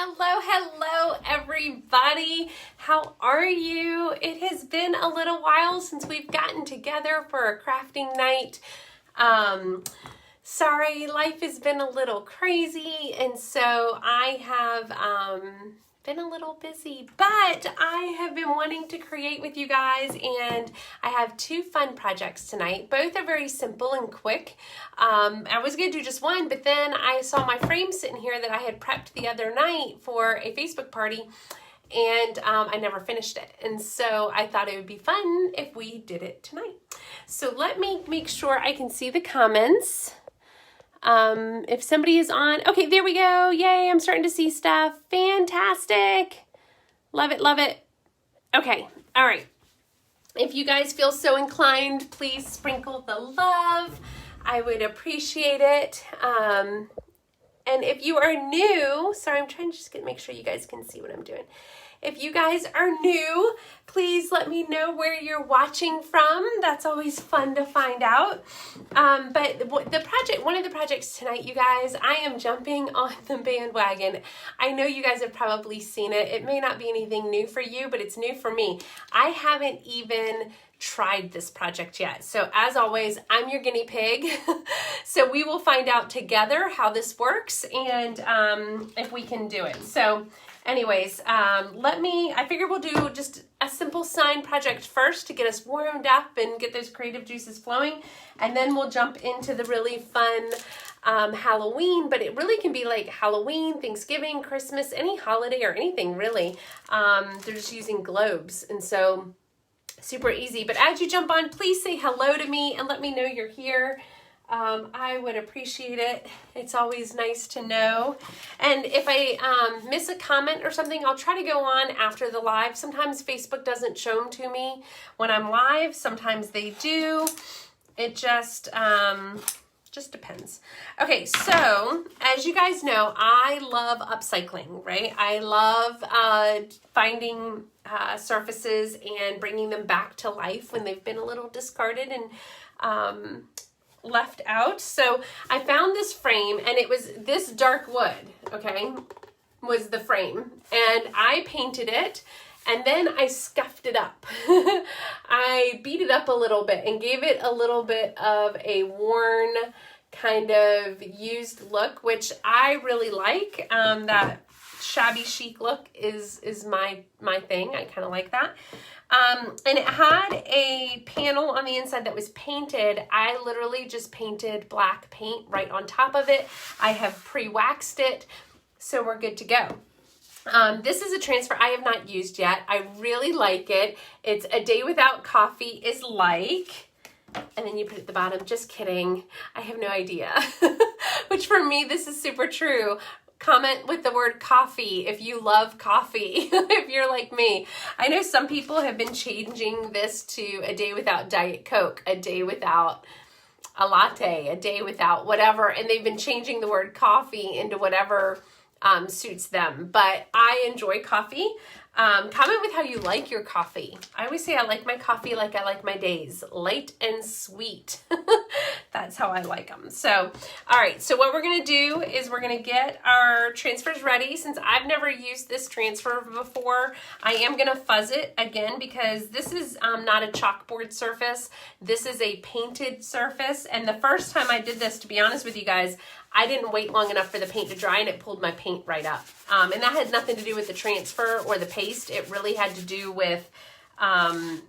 Hello, everybody. How are you? It has been a little while since we've gotten together for a crafting night. Sorry, life has been a little crazy, and so I have been a little busy, but I have been wanting to create with you guys, and I have two fun projects tonight. Both are very simple and quick. I was going to do just one, but then I saw my frame sitting here that I had prepped the other night for a Facebook party, and I never finished it. And so I thought it would be fun if we did it tonight. So let me make sure I can see the comments. If somebody is on, okay, there we go. Yay, I'm starting to see stuff. Fantastic. Love it, love it. Okay, all right. If you guys feel so inclined, please sprinkle the love. I would appreciate it. And if you are new, sorry, I'm trying to just make sure you guys can see what I'm doing. If you guys are new, please let me know where you're watching from. That's always fun to find out. But one of the projects tonight, you guys, I am jumping on the bandwagon. I know you guys have probably seen it. It may not be anything new for you, but it's new for me. I haven't even tried this project yet. So as always, I'm your guinea pig. So we will find out together how this works and if we can do it. So anyways, I figure we'll do just a simple sign project first to get us warmed up and get those creative juices flowing. And then we'll jump into the really fun Halloween, but it really can be like Halloween, Thanksgiving, Christmas, any holiday or anything really. They're just using globes. And so super easy. But as you jump on, please say hello to me and let me know you're here. I would appreciate it. It's always nice to know. And if I miss a comment or something, I'll try to go on after the live. Sometimes Facebook doesn't show them to me when I'm live. Sometimes they do. It just depends. Okay, so as you guys know, I love upcycling, right? I love finding surfaces and bringing them back to life when they've been a little discarded and left out. So I found this frame, and it was this dark wood, okay, was the frame, and I painted it, and then I scuffed it up. I beat it up a little bit and gave it a little bit of a worn, kind of used look, which I really like. That shabby chic look is my thing. I kind of like that. And it had a panel on the inside that was painted. I literally just painted black paint right on top of it. I have pre-waxed it, so we're good to go. This is a transfer I have not used yet. I really like it. It's A Day Without Coffee is Like, and then you put it at the bottom. Just kidding. I have no idea. Which for me, this is super true. Comment with the word coffee if you love coffee, if you're like me. I know some people have been changing this to A Day Without Diet Coke, a day without a latte, a day without whatever, and they've been changing the word coffee into whatever suits them. But I enjoy coffee. Comment with how you like your coffee. I always say I like my coffee like I like my days, light and sweet. That's how I like them. So, all right. So what we're going to do is we're going to get our transfers ready. Since I've never used this transfer before, I am going to fuzz it again because this is not a chalkboard surface. This is a painted surface. And the first time I did this, to be honest with you guys, I didn't wait long enough for the paint to dry, and it pulled my paint right up. And that had nothing to do with the transfer or the paste. It really had to do with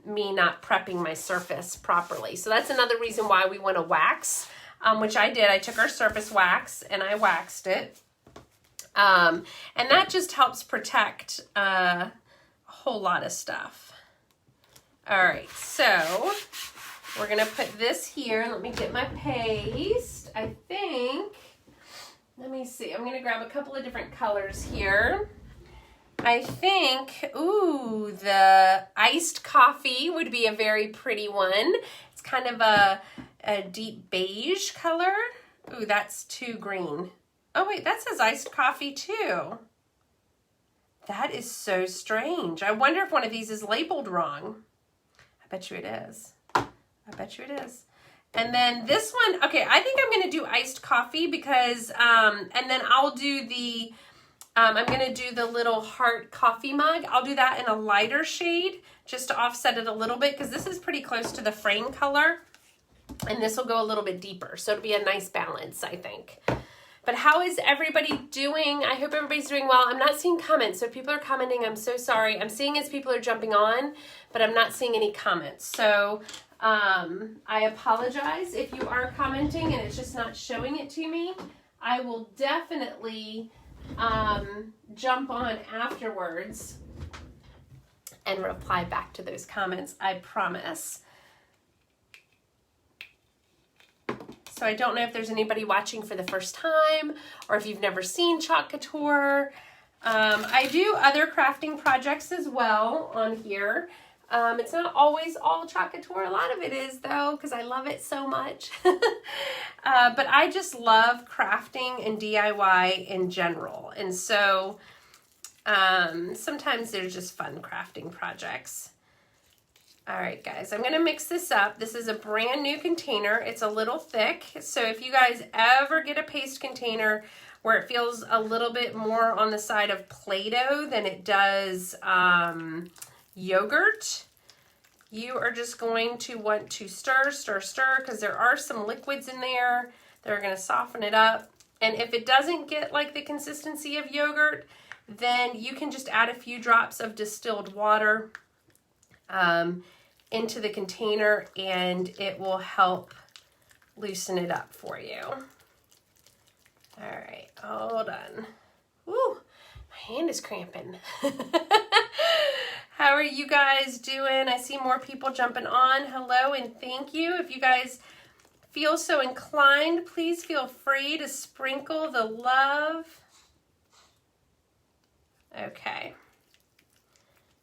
me not prepping my surface properly. So that's another reason why we want to wax, which I did. I took our surface wax and I waxed it. And that just helps protect a whole lot of stuff. All right, so we're going to put this here. Let me get my paste. I think... Let me see. I'm going to grab a couple of different colors here. I think, ooh, the iced coffee would be a very pretty one. It's kind of a deep beige color. Ooh, that's too green. Oh, wait, that says iced coffee too. That is so strange. I wonder if one of these is labeled wrong. I bet you it is. I bet you it is. And then this one, okay, I think I'm going to do iced coffee because, and then I'll do the I'm going to do the little heart coffee mug. I'll do that in a lighter shade just to offset it a little bit because this is pretty close to the frame color. And this will go a little bit deeper. So it'll be a nice balance, I think. But how is everybody doing? I hope everybody's doing well. I'm not seeing comments. So if people are commenting, I'm so sorry. I'm seeing as people are jumping on, but I'm not seeing any comments. So I apologize if you are commenting and it's just not showing it to me. I will definitely jump on afterwards and reply back to those comments, I promise. So I don't know if there's anybody watching for the first time or if you've never seen Chalk Couture. I do other crafting projects as well on here. It's not always all Chalk Couture. A lot of it is though, because I love it so much. But I just love crafting and DIY in general. And so sometimes they're just fun crafting projects. All right, guys, I'm going to mix this up. This is a brand new container. It's a little thick. So if you guys ever get a paste container where it feels a little bit more on the side of Play-Doh than it does yogurt, you are just going to want to stir, stir, stir, because there are some liquids in there that are going to soften it up. And if it doesn't get like the consistency of yogurt, then you can just add a few drops of distilled water into the container and it will help loosen it up for you. All right, hold on. Woo, my hand is cramping. How are you guys doing? I see more people jumping on. Hello and thank you. If you guys feel so inclined, please feel free to sprinkle the love. Okay.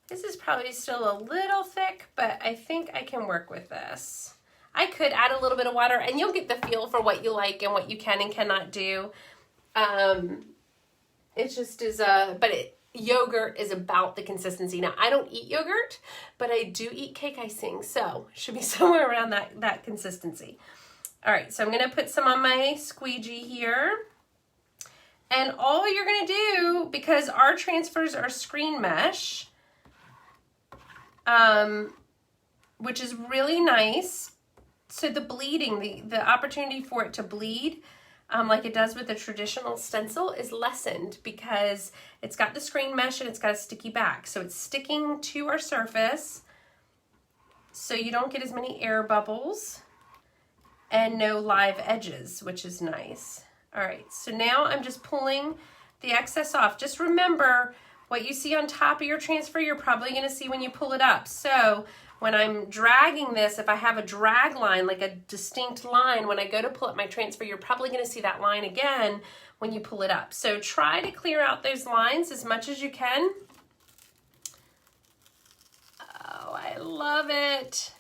This is probably still a little thick, but I think I can work with this. I could add a little bit of water and you'll get the feel for what you like and what you can and cannot do. It just is yogurt is about the consistency. Now, I don't eat yogurt, but I do eat cake icing, so it should be somewhere around that consistency. All right, so I'm gonna put some on my squeegee here. And all you're gonna do, because our transfers are screen mesh, which is really nice. So the bleeding, the opportunity for it to bleed, like it does with a traditional stencil, is lessened because it's got the screen mesh and it's got a sticky back. So it's sticking to our surface so you don't get as many air bubbles and no live edges, which is nice. All right, so now I'm just pulling the excess off. Just remember, what you see on top of your transfer, you're probably going to see when you pull it up. So when I'm dragging this, if I have a drag line, like a distinct line, when I go to pull up my transfer, you're probably going to see that line again when you pull it up. So try to clear out those lines as much as you can. Oh, I love it.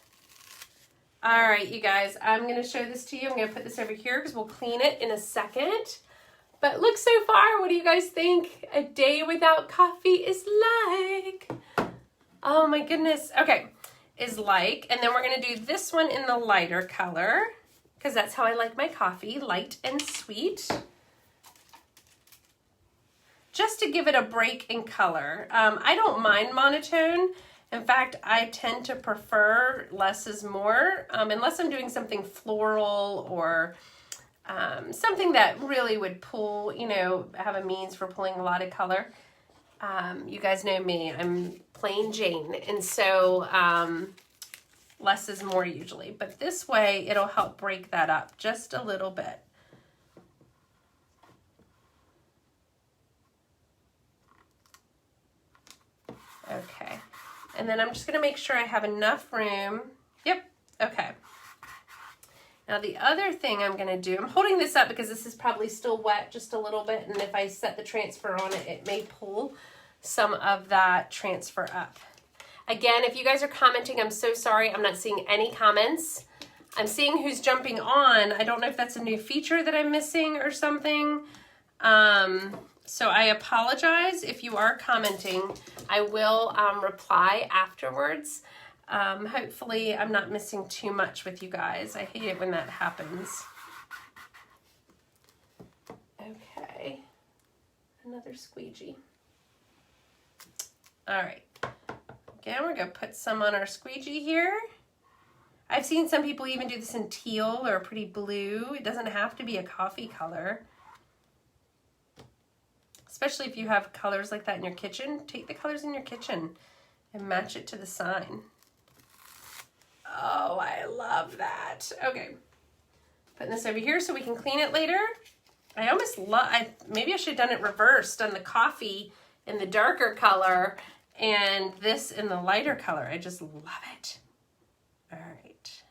All right, you guys, I'm going to show this to you. I'm going to put this over here because we'll clean it in a second. But look so far, what do you guys think a day without coffee is like? Oh my goodness. Okay, is like. And then we're going to do this one in the lighter color because that's how I like my coffee, light and sweet. Just to give it a break in color. I don't mind monotone. In fact, I tend to prefer less is more, unless I'm doing something floral or something that really would pull, you know, have a means for pulling a lot of color. You guys know me, I'm plain Jane, and so less is more usually. But this way, it'll help break that up just a little bit. Okay. And then I'm just going to make sure I have enough room. Yep. Okay. Now the other thing I'm going to do, I'm holding this up because this is probably still wet just a little bit. And if I set the transfer on it, it may pull some of that transfer up. Again, if you guys are commenting, I'm so sorry. I'm not seeing any comments. I'm seeing who's jumping on. I don't know if that's a new feature that I'm missing or something. So I apologize if you are commenting. I will reply afterwards. Hopefully I'm not missing too much with you guys. I hate it when that happens. Okay. another squeegee. All right. Again, we're going to put some on our squeegee here. I've seen some people even do this in teal or a pretty blue. It doesn't have to be a coffee color. Especially if you have colors like that in your kitchen. Take the colors in your kitchen and match it to the sign. Oh, I love that. Okay. Putting this over here so we can clean it later. I almost love, maybe I should have done it reversed, done the coffee in the darker color and this in the lighter color. I just love it. All right.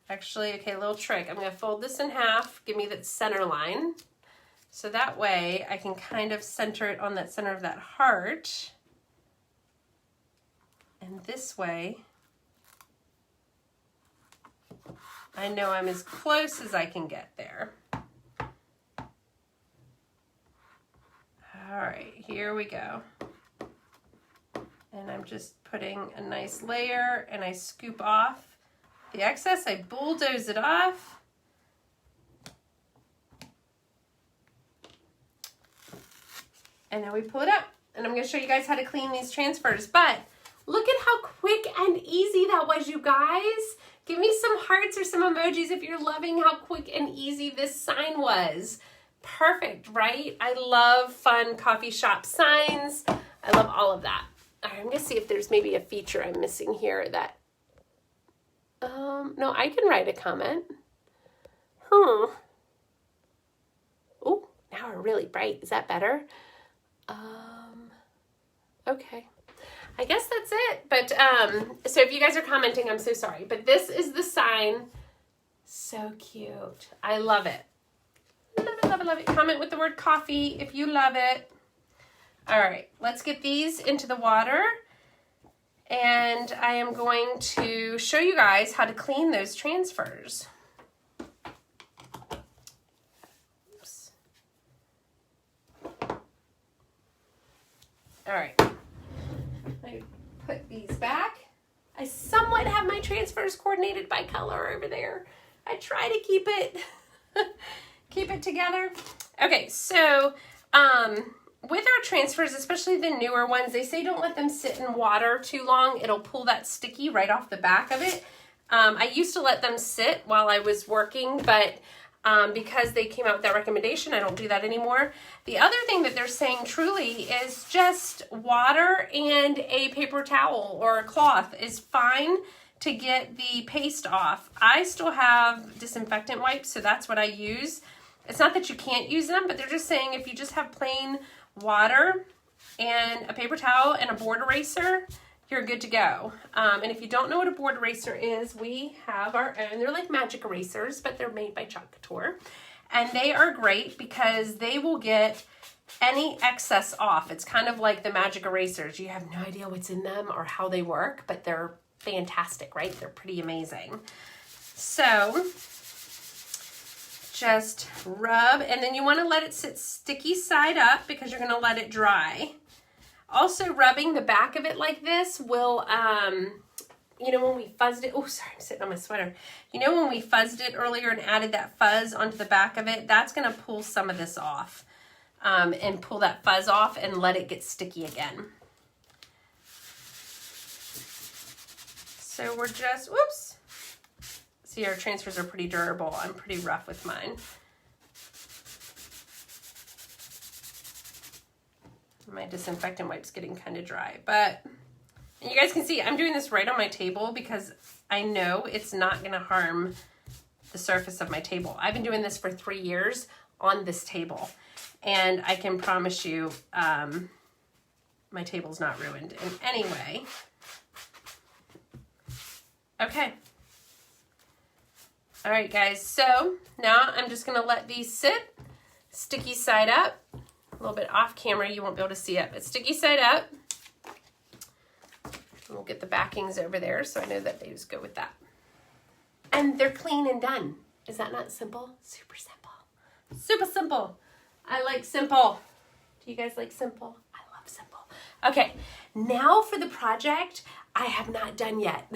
Actually, okay, a little trick. I'm going to fold this in half, give me that center line. So that way I can kind of center it on that center of that heart. And this way, I know I'm as close as I can get there. All right, here we go. And I'm just putting a nice layer and I scoop off the excess. I bulldoze it off. And then we pull it up. And I'm going to show you guys how to clean these transfers. But look at how quick and easy that was, you guys. Give me some hearts or some emojis if you're loving how quick and easy this sign was. Perfect, right? I love fun coffee shop signs. I love all of that. All right, I'm going to see if there's maybe a feature I'm missing here that... no, I can write a comment. Oh, now we're really bright. Is that better? Okay. I guess that's it. But, so if you guys are commenting, I'm so sorry. But this is the sign. So cute. I love it. Love it, love it, love it. Comment with the word coffee if you love it. All right, let's get these into the water. And I am going to show you guys how to clean those transfers. Oops. All right. I put these back. I somewhat have my transfers coordinated by color over there. I try to keep it keep it together. Okay, so with our transfers, especially the newer ones, they say don't let them sit in water too long. It'll pull that sticky right off the back of it. I used to let them sit while I was working, but because they came out with that recommendation, I don't do that anymore. The other thing that they're saying truly is just water and a paper towel or a cloth is fine to get the paste off. I still have disinfectant wipes, so that's what I use. It's not that you can't use them, but they're just saying if you just have plain water and a paper towel and a board eraser, you're good to go. And if you don't know what a board eraser is, we have our own. They're like magic erasers, but they're made by Couture. And they are great because they will get any excess off. It's kind of like the magic erasers. You have no idea what's in them or how they work, but they're fantastic, right? They're pretty amazing. So just rub, and then you want to let it sit sticky side up because you're going to let it dry. Also, rubbing the back of it like this will, you know, when we fuzzed it, oh, sorry, I'm sitting on my sweater. You know, when we fuzzed it earlier and added that fuzz onto the back of it, that's going to pull some of this off and pull that fuzz off and let it get sticky again. So we're just, whoops. See, our transfers are pretty durable. I'm pretty rough with mine. My disinfectant wipe's getting kind of dry, but and you guys can see I'm doing this right on my table because I know it's not going to harm the surface of my table. I've been doing this for 3 years on this table, and I can promise you my table's not ruined in any way. Okay. All right, guys, so now I'm just gonna let these sit sticky side up. A little bit off camera, you won't be able to see it, but sticky side up. We'll get the backings over there so I know that they just go with that. And they're clean and done. Is that not simple? Super simple. Super simple. I like simple. Do you guys like simple? I love simple. Okay, now for the project I have not done yet.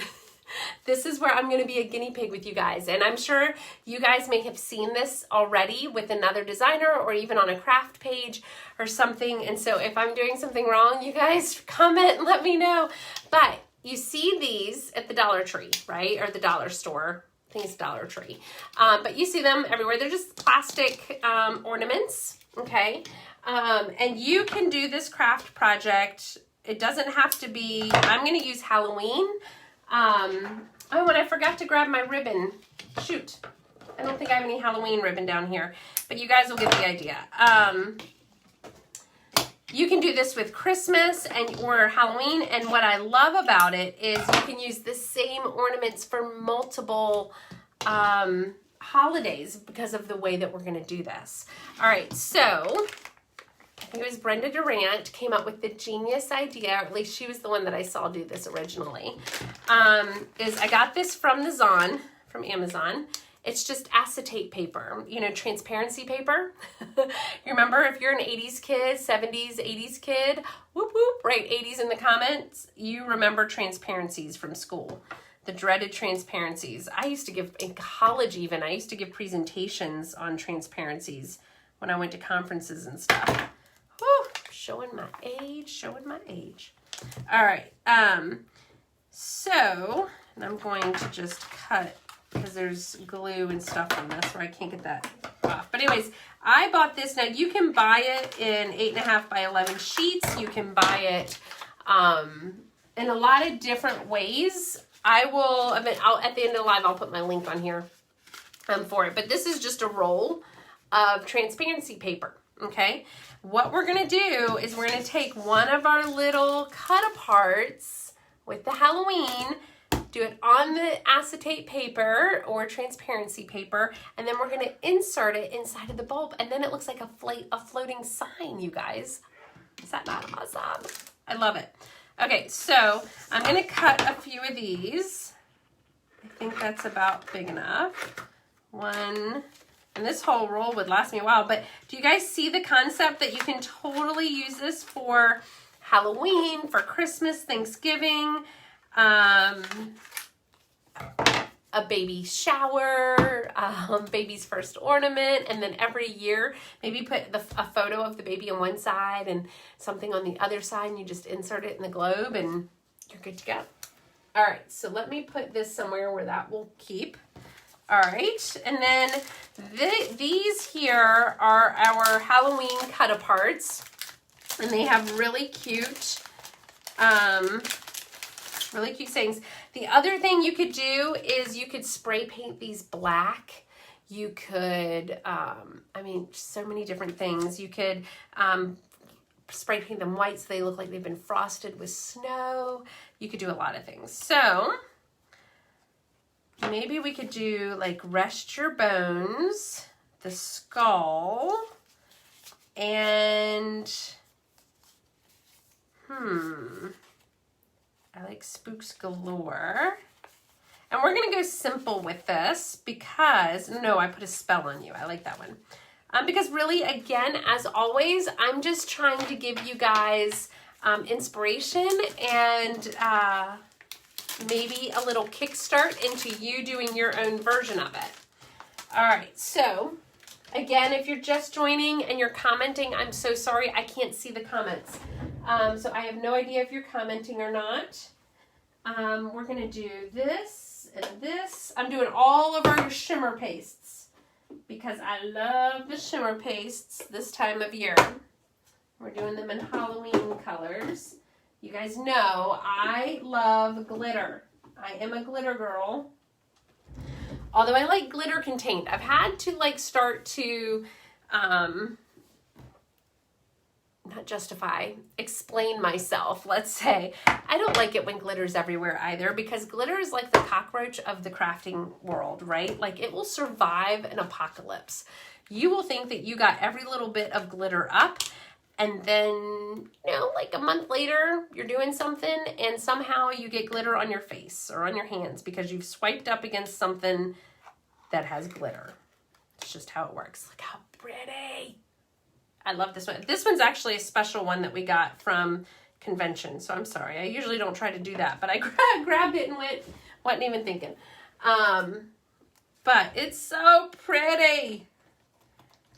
this is where I'm going to be a guinea pig with you guys. And I'm sure you guys may have seen this already with another designer or even on a craft page or something. And so if I'm doing something wrong, you guys comment and let me know. But you see these at the Dollar Tree, right? Or the dollar store. I think it's Dollar Tree. But you see them everywhere. They're just plastic ornaments, okay? And you can do this craft project. It doesn't have to be, I'm going to use Halloween. Oh, and I forgot to grab my ribbon. Shoot. I don't think I have any Halloween ribbon down here, but you guys will get the idea. You can do this with Christmas or Halloween, and what I love about it is you can use the same ornaments for multiple holidays because of the way that we're going to do this. All right, so I think it was Brenda Durant came up with the genius idea, or at least she was the one that I saw do this originally, is I got this from the Zon, from Amazon. It's just acetate paper, you know, transparency paper. You remember if you're an 80s kid, 70s, 80s kid, whoop, whoop, right, 80s in the comments, you remember transparencies from school, the dreaded transparencies. I used to give, in college even, I used to give presentations on transparencies when I went to conferences and stuff. Whew, showing my age, showing my age. All right, so, and I'm going to just cut because there's glue and stuff on this, or I can't get that off. But anyways, I bought this. Now, you can buy it in 8.5 by 11 sheets. You can buy it in a lot of different ways. I'll, at the end of the live, I'll put my link on here for it. But this is just a roll of transparency paper, okay? What we're going to do is we're going to take one of our little cut-aparts with the Halloween, do it on the acetate paper or transparency paper, and then we're going to insert it inside of the bulb, and then it looks like a floating sign, you guys. Is that not awesome? I love it. Okay, so I'm going to cut a few of these. I think that's about big enough. One, and this whole roll would last me a while, but do you guys see the concept that you can totally use this for Halloween, for Christmas, Thanksgiving, a baby shower, baby's first ornament, and then every year maybe put a photo of the baby on one side and something on the other side, and you just insert it in the globe and you're good to go. All right, so let me put this somewhere where that will keep. All right, and then these here are our Halloween cut-aparts, and they have really cute sayings. The other thing you could do is you could spray paint these black. You could, I mean, so many different things. You could spray paint them white so they look like they've been frosted with snow. You could do a lot of things. So maybe we could do like Rest Your Bones, the skull, and I like Spooks Galore. And we're going to go simple with this because, no, I put a spell on you. I like that one. Because really, again, as always, I'm just trying to give you guys inspiration and maybe a little kickstart into you doing your own version of it. All right, so again, if you're just joining and you're commenting, I'm so sorry. I can't see the comments. So I have no idea if you're commenting or not. We're going to do this and this. I'm doing all of our shimmer pastes because I love the shimmer pastes this time of year. We're doing them in Halloween colors. You guys know I love glitter. I am a glitter girl. Although I like glitter contained. I've had to like start to not justify, explain myself, let's say. I don't like it when glitter's everywhere either, because glitter is like the cockroach of the crafting world, right? Like it will survive an apocalypse. You will think that you got every little bit of glitter up, and then, you know, like a month later, you're doing something and somehow you get glitter on your face or on your hands because you've swiped up against something that has glitter. It's just how it works. Look how pretty. I love this one. This one's actually a special one that we got from convention, so I'm sorry. I usually don't try to do that, but I grabbed it and went, Wasn't even thinking. But it's so pretty.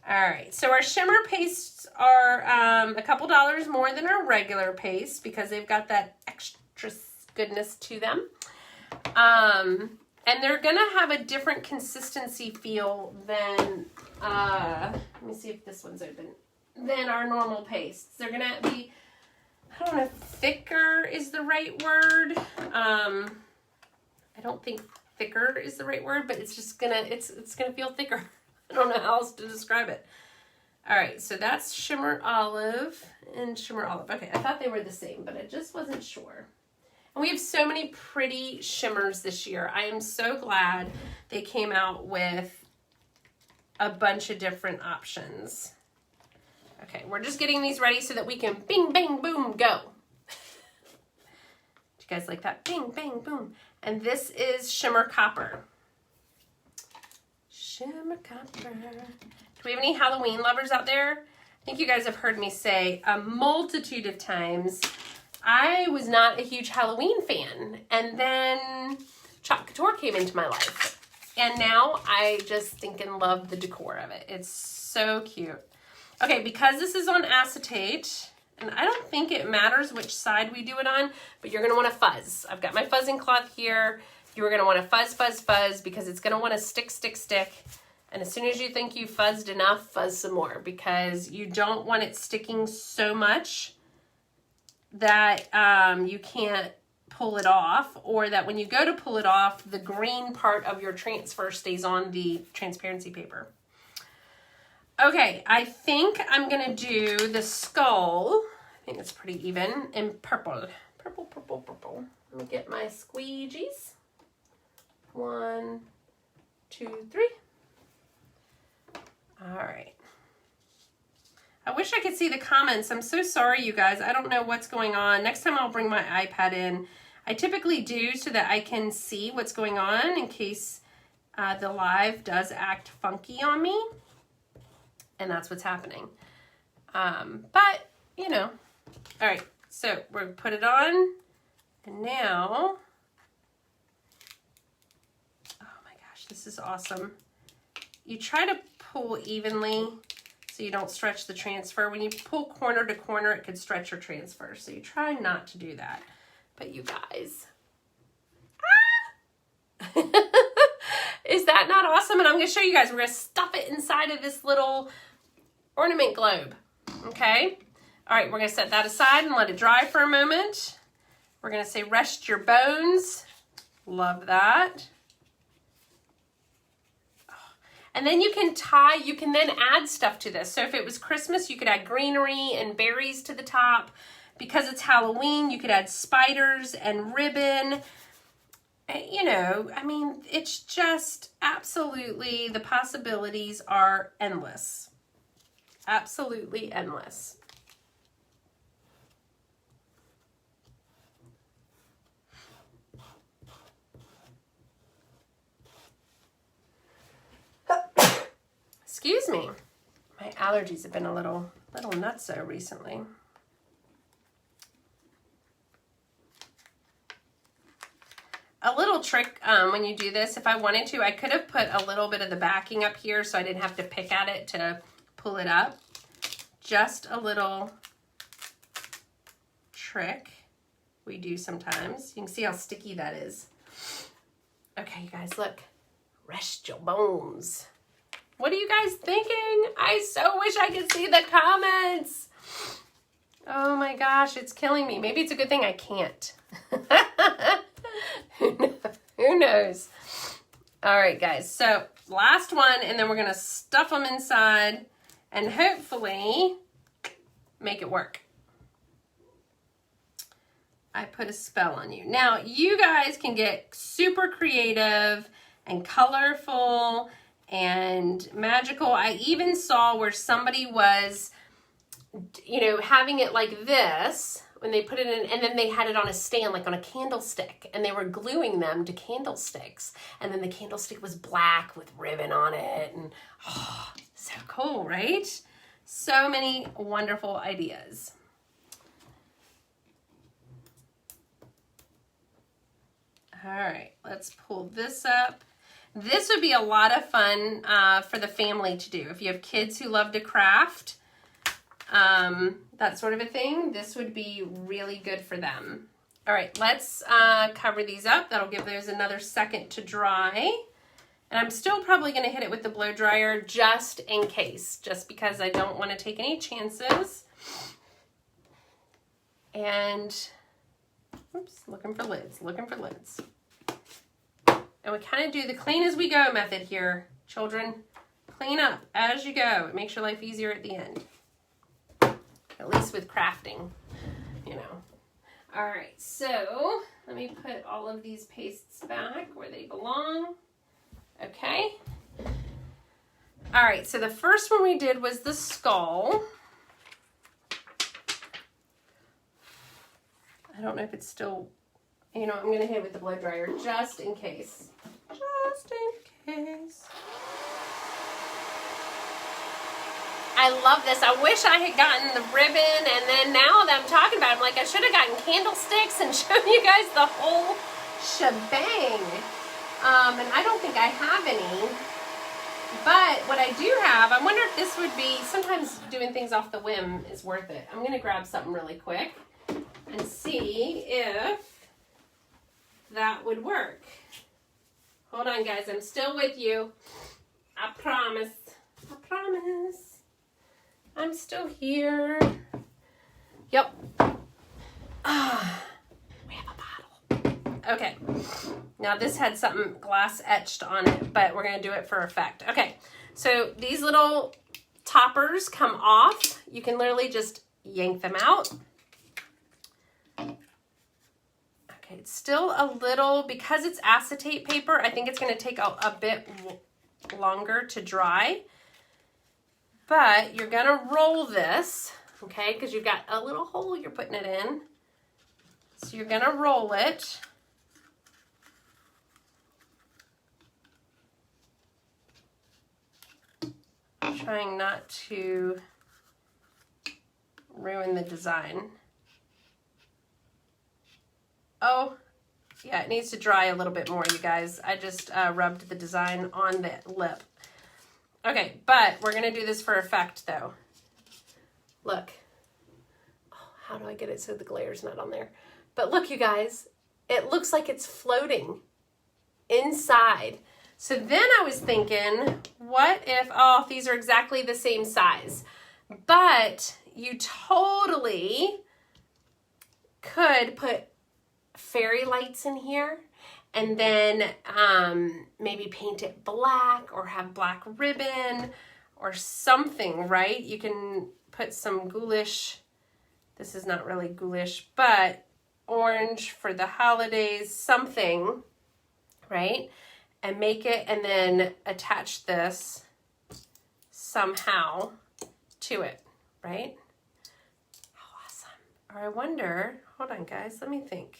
All right, so our shimmer pastes are a couple dollars more than our regular paste because they've got that extra goodness to them. And they're gonna have a different consistency feel than, let me see if this one's open, than our normal pastes. They're gonna be, I don't know if thicker is the right word. I don't think thicker is the right word, but it's just gonna, it's gonna feel thicker. I don't know how else to describe it. All right, so that's Shimmer Olive and Shimmer Olive. Okay, I thought they were the same, but I just wasn't sure. And we have so many pretty shimmers this year. I am so glad they came out with a bunch of different options. Okay, we're just getting these ready so that we can bing, bang, boom, go. Do you guys like that? Bing, bang, boom. And this is Shimmer Copper. Shimmer Copper. Do we have any Halloween lovers out there? I think you guys have heard me say a multitude of times, I was not a huge Halloween fan. And then Couture came into my life. And now I just stinking love the decor of it. It's so cute. Okay, because this is on acetate, and I don't think it matters which side we do it on, but you're gonna wanna fuzz. I've got my fuzzing cloth here. You're gonna wanna fuzz, fuzz, fuzz, because it's gonna wanna stick, stick, stick. And as soon as you think you've fuzzed enough, fuzz some more, because you don't want it sticking so much that you can't pull it off, or that when you go to pull it off, the green part of your transfer stays on the transparency paper. Okay, I think I'm gonna do the skull. I think it's pretty even in purple. Purple, purple, purple. Let me get my squeegees. 1, 2, 3. All right. I wish I could see the comments. I'm so sorry, you guys. I don't know what's going on. Next time I'll bring my iPad in. I typically do so that I can see what's going on in case the live does act funky on me. And that's what's happening. But, you know. All right, so we're gonna put it on. And now, oh my gosh, this is awesome. You try to pull evenly so you don't stretch the transfer. When you pull corner to corner, it could stretch your transfer. So you try not to do that. But you guys, is that not awesome? And I'm gonna show you guys, we're gonna stuff it inside of this little ornament globe, okay? All right, we're gonna set that aside and let it dry for a moment. We're gonna say rest your bones. Love that. And then you can tie, you can then add stuff to this. So if it was Christmas, you could add greenery and berries to the top. Because it's Halloween, you could add spiders and ribbon. You know, I mean, it's just absolutely, the possibilities are endless. Absolutely endless. Excuse me. My allergies have been a little nutso recently. A little trick when you do this, if I wanted to, I could have put a little bit of the backing up here so I didn't have to pick at it to pull it up. Just a little trick we do sometimes. You can see how sticky that is. Okay, you guys, look. Rest your bones. What are you guys thinking? I so wish I could see the comments. Oh my gosh, it's killing me. Maybe it's a good thing I can't. Who knows? All right, guys. So last one, and then we're going to stuff them inside and hopefully make it work. I put a spell on you. Now, you guys can get super creative and colorful and magical. I even saw where somebody was, you know, having it like this when they put it in, and then they had it on a stand, like on a candlestick, and they were gluing them to candlesticks. And then the candlestick was black with ribbon on it. And oh, so cool, right? So many wonderful ideas. All right, let's pull this up. This would be a lot of fun for the family to do. If you have kids who love to craft, that sort of a thing, this would be really good for them. All right, let's cover these up. That'll give those another second to dry. And I'm still probably gonna hit it with the blow dryer just in case, just because I don't wanna take any chances. And, oops, looking for lids, looking for lids. And we kind of do the clean as we go method here, children. Clean up as you go. It makes your life easier at the end. At least with crafting, you know. All right, so let me put all of these pastes back where they belong. Okay. All right, so the first one we did was the skull. I don't know if it's still, you know, I'm going to hit it with the blow dryer just in case. Just in case. I love this. I wish I had gotten the ribbon, and then now that I'm talking about it, I'm like, I should have gotten candlesticks and shown you guys the whole shebang. And I don't think I have any. But what I do have, I wonder if this would be, sometimes doing things off the whim is worth it. I'm going to grab something really quick and see if that would work. Hold on, guys. I'm still with you. I promise. I promise. I'm still here. Yep. We have a bottle. Okay. Now this had something glass etched on it, but we're going to do it for effect. Okay. So these little toppers come off. You can literally just yank them out. Okay, it's still a little, because it's acetate paper, I think it's going to take a bit longer to dry. But you're going to roll this, okay, because you've got a little hole you're putting it in. So you're going to roll it. I'm trying not to ruin the design. Oh, yeah, it needs to dry a little bit more, you guys. I just rubbed the design on the lip. Okay, but we're going to do this for effect, though. Look. Oh, how do I get it so the glare's not on there? But look, you guys, it looks like it's floating inside. So then I was thinking, what if, oh, these are exactly the same size. But you totally could put fairy lights in here and then maybe paint it black or have black ribbon or something, right? You can put some ghoulish, this is not really ghoulish, but orange for the holidays, something, right? And make it and then attach this somehow to it, right? How awesome. Or I wonder, hold on guys, let me think.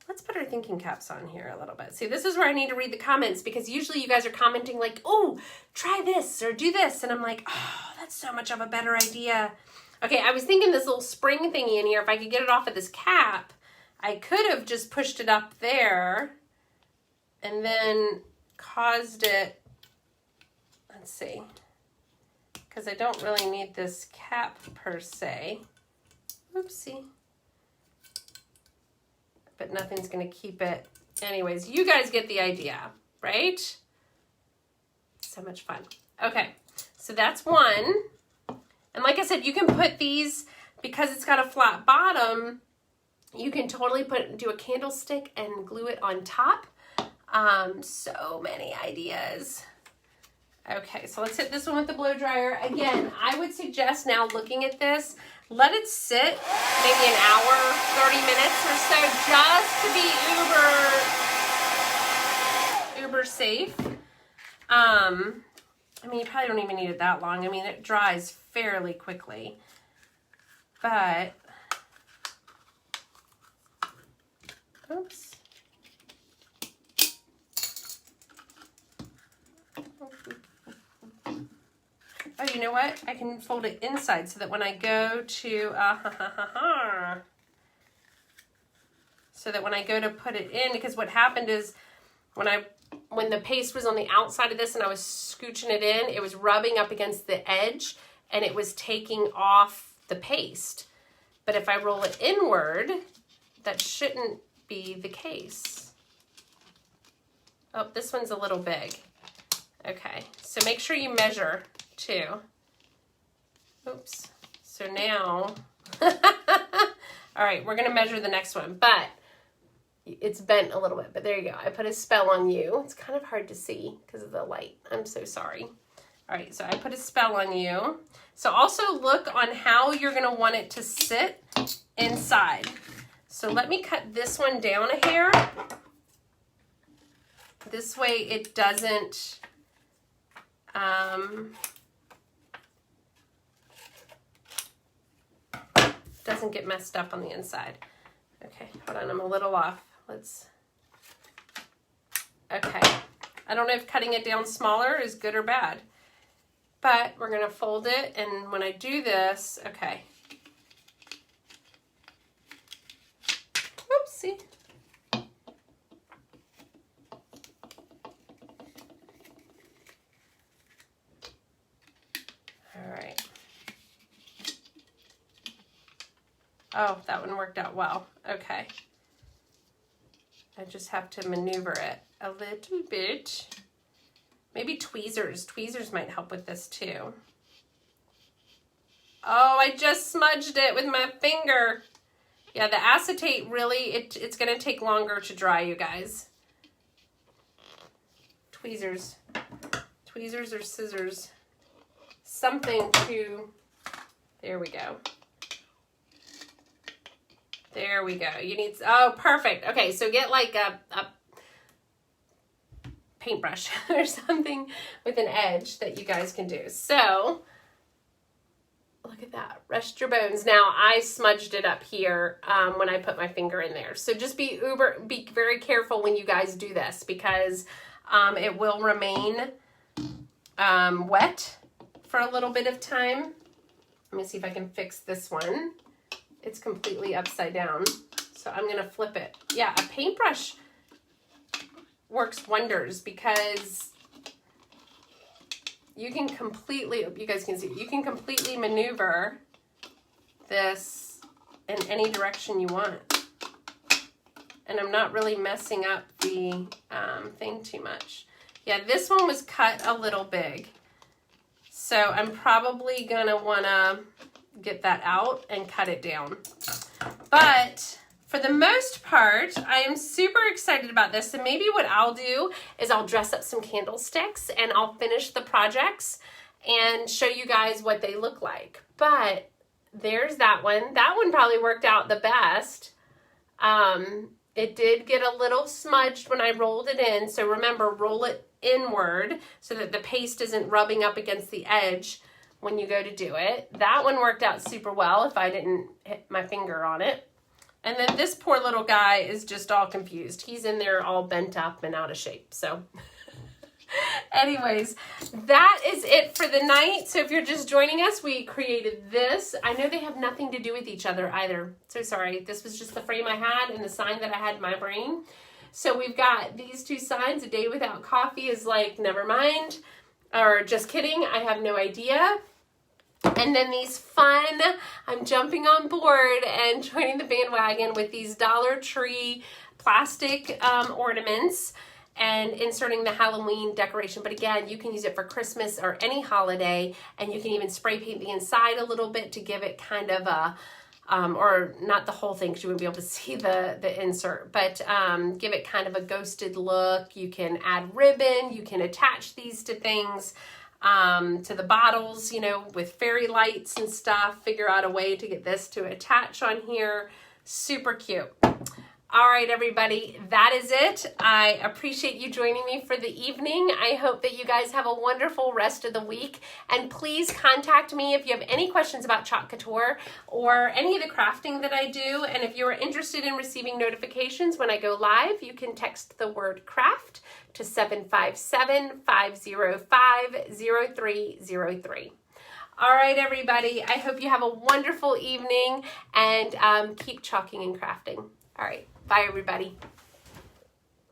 Let's put our thinking caps on here a little bit. See, this is where I need to read the comments because usually you guys are commenting like, oh, try this or do this. And I'm like, oh, that's so much of a better idea. Okay, I was thinking this little spring thingy in here, if I could get it off of this cap, I could have just pushed it up there and then caused it, let's see, because I don't really need this cap per se. Oopsie. But nothing's going to keep it. Anyways, you guys get the idea, right? So much fun. Okay, so that's one. And like I said, you can put these, because it's got a flat bottom, you can totally do a candlestick and glue it on top. So many ideas. Okay, so let's hit this one with the blow dryer. Again, I would suggest now looking at this, let it sit maybe an hour, 30 minutes or so, just to be uber safe. I mean, you probably don't even need it that long. I mean, it dries fairly quickly. But, oops. Oh, you know what? I can fold it inside so that when I go to, so that when I go to put it in, because what happened is when the paste was on the outside of this and I was scooching it in, it was rubbing up against the edge and it was taking off the paste. But if I roll it inward, that shouldn't be the case. Oh, this one's a little big. Okay, so make sure you measure too. Oops. So now, all right, we're gonna measure the next one, but it's bent a little bit, but there you go. I put a spell on you. It's kind of hard to see because of the light. I'm so sorry. All right, so I put a spell on you. So also look on how you're gonna want it to sit inside. So let me cut this one down a hair. This way it doesn't, doesn't get messed up on the inside. Okay, hold on, I'm a little off. Okay. I don't know if cutting it down smaller is good or bad, but we're gonna fold it, and when I do this, okay. Oopsie. All right. Oh, that one worked out well. Okay. I just have to maneuver it a little bit. Maybe tweezers. Tweezers might help with this too. Oh, I just smudged it with my finger. Yeah, the acetate really, it's going to take longer to dry, you guys. Tweezers. Tweezers or scissors. Something to, there we go. There we go. You need, oh, perfect. Okay, so get like a paintbrush or something with an edge that you guys can do. So, look at that. Rest your bones. Now, I smudged it up here when I put my finger in there. So just be very careful when you guys do this because it will remain wet for a little bit of time. Let me see if I can fix this one. It's completely upside down. So I'm gonna flip it. Yeah, a paintbrush works wonders because you can completely, you guys can see, you can completely maneuver this in any direction you want. And I'm not really messing up the thing too much. Yeah, this one was cut a little big. So I'm probably gonna wanna get that out and cut it down. But for the most part, I am super excited about this. And maybe what I'll do is I'll dress up some candlesticks and I'll finish the projects and show you guys what they look like. But there's that one. That one probably worked out the best. It did get a little smudged when I rolled it in. So remember, roll it inward so that the paste isn't rubbing up against the edge when you go to do it. That one worked out super well if I didn't hit my finger on it. And then this poor little guy is just all confused. He's in there all bent up and out of shape. So anyways, that is it for the night. So if you're just joining us, we created this. I know they have nothing to do with each other either. So sorry. This was just the frame I had and the sign that I had in my brain. So we've got these two signs. A day without coffee is like, never mind. Or just kidding. I have no idea. And then these fun, I'm jumping on board and joining the bandwagon with these Dollar Tree plastic ornaments and inserting the Halloween decoration. But again, you can use it for Christmas or any holiday, and you can even spray paint the inside a little bit to give it kind of a, or not the whole thing because you wouldn't be able to see the insert, but give it kind of a ghosted look. You can add ribbon, you can attach these to things. To the bottles, you know, with fairy lights and stuff. Figure out a way to get this to attach on here. Super cute. All right, everybody, that is it. I appreciate you joining me for the evening. I hope that you guys have a wonderful rest of the week. And please contact me if you have any questions about Chalk Couture or any of the crafting that I do. And if you're interested in receiving notifications when I go live, you can text the word craft to 757-505-0303. All right, everybody, I hope you have a wonderful evening and keep chalking and crafting. All right. Bye, everybody.